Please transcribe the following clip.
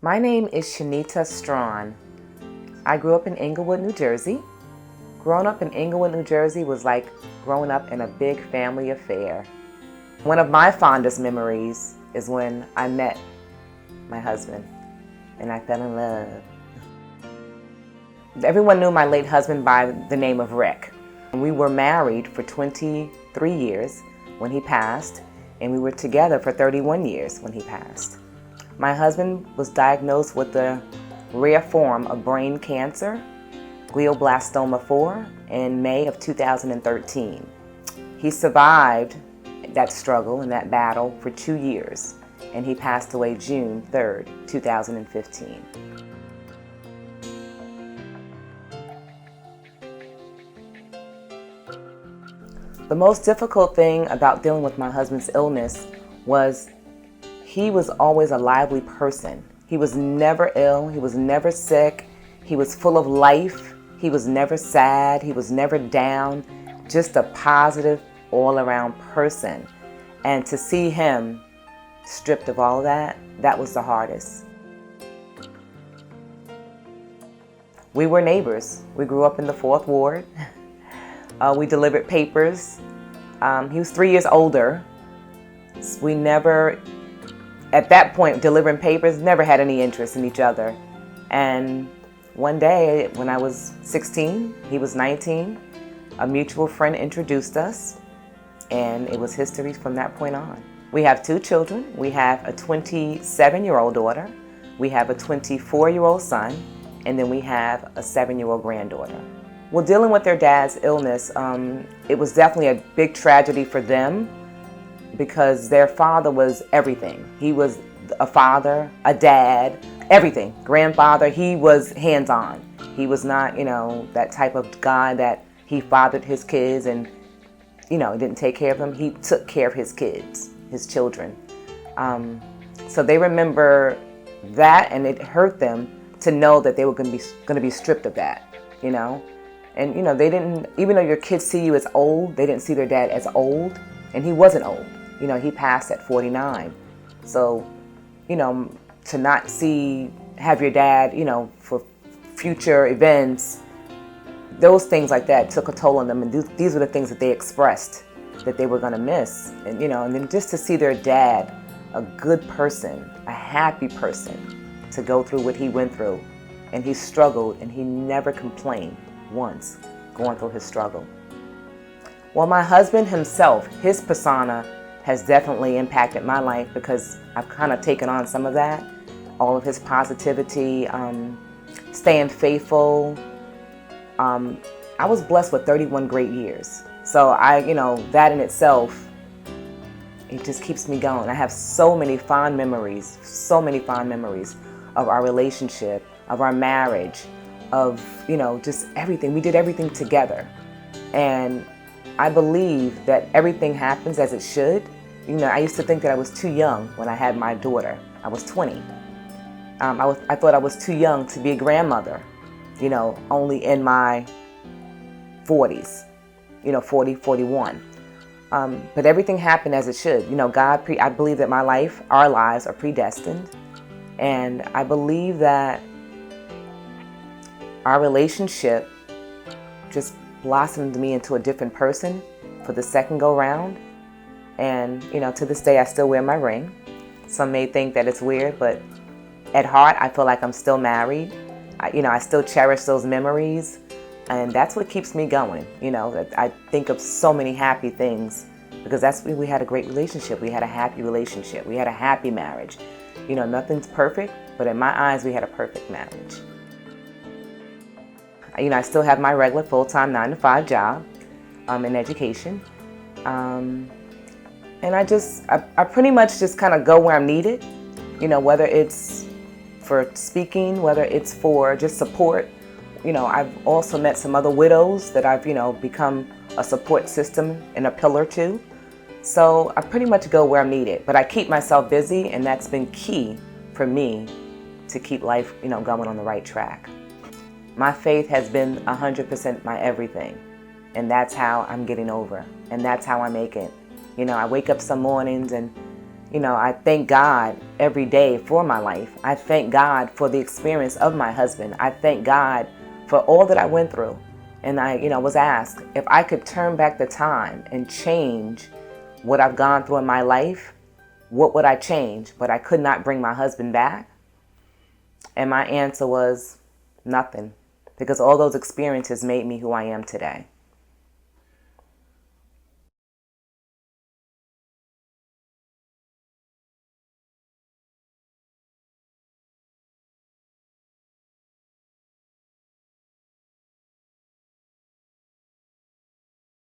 My name is Shenita Straughn. I grew up in Englewood, New Jersey. Growing up in Englewood, New Jersey was like growing up in a big family affair. One of my fondest memories is when I met my husband and I fell in love. Everyone knew my late husband by the name of Rick. We were married for 23 years when he passed, and we were together for 31 years when he passed. My husband was diagnosed with the rare form of brain cancer, glioblastoma 4, in May of 2013. He survived that struggle and that battle for 2 years, and he passed away June 3rd, 2015. The most difficult thing about dealing with my husband's illness was he was always a lively person. He was never ill, he was never sick, he was full of life, he was never sad, he was never down, just a positive all-around person. And to see him stripped of all of that, that was the hardest. We were neighbors. We grew up in the 4th Ward. We delivered papers. He was 3 years older. We never, at that point, delivering papers, never had any interest in each other. And one day, when I was 16, he was 19, a mutual friend introduced us, and it was history from that point on. We have 2 children. We have a 27-year-old daughter, we have a 24-year-old son, and then we have a 7-year-old granddaughter. Well, dealing with their dad's illness, it was definitely a big tragedy for them because their father was everything. He was a father, a dad, everything. Grandfather, he was hands-on. He was not, that type of guy that he fathered his kids and, didn't take care of them. He took care of his kids, his children. So they remember that, and it hurt them to know that they were going to be stripped of that, And they didn't, even though your kids see you as old, they didn't see their dad as old, and he wasn't old. He passed at 49. So, to not have your dad, for future events, those things like that took a toll on them, and these were the things that they expressed that they were going to miss. And, and then just to see their dad, a good person, a happy person, to go through what he went through, and he struggled, and he never complained once going through his struggle. Well, my husband himself, his persona has definitely impacted my life because I've kind of taken on some of that, all of his positivity, staying faithful. I was blessed with 31 great years. So that in itself, it just keeps me going. I have so many fond memories of our relationship, of our marriage, of, just everything. We did everything together. And I believe that everything happens as it should. I used to think that I was too young when I had my daughter. I was 20. I thought I was too young to be a grandmother, only in my 40s, 40, 41. But everything happened as it should. I believe that our lives are predestined. And I believe that our relationship just blossomed me into a different person for the second go round. And, to this day, I still wear my ring. Some may think that it's weird, but at heart, I feel like I'm still married. I still cherish those memories, and that's what keeps me going. I think of so many happy things because we had a great relationship. We had a happy relationship. We had a happy marriage. Nothing's perfect, but in my eyes, we had a perfect marriage. I still have my regular full-time 9-to-5 job in education. And I pretty much just kind of go where I'm needed, whether it's for speaking, whether it's for just support. I've also met some other widows that I've, become a support system and a pillar to. So I pretty much go where I'm needed, but I keep myself busy, and that's been key for me to keep life, going on the right track. My faith has been 100% my everything, and that's how I'm getting over, and that's how I make it. I wake up some mornings and, I thank God every day for my life. I thank God for the experience of my husband. I thank God for all that I went through. And I, was asked if I could turn back the time and change what I've gone through in my life, what would I change? But I could not bring my husband back. And my answer was nothing, because all those experiences made me who I am today.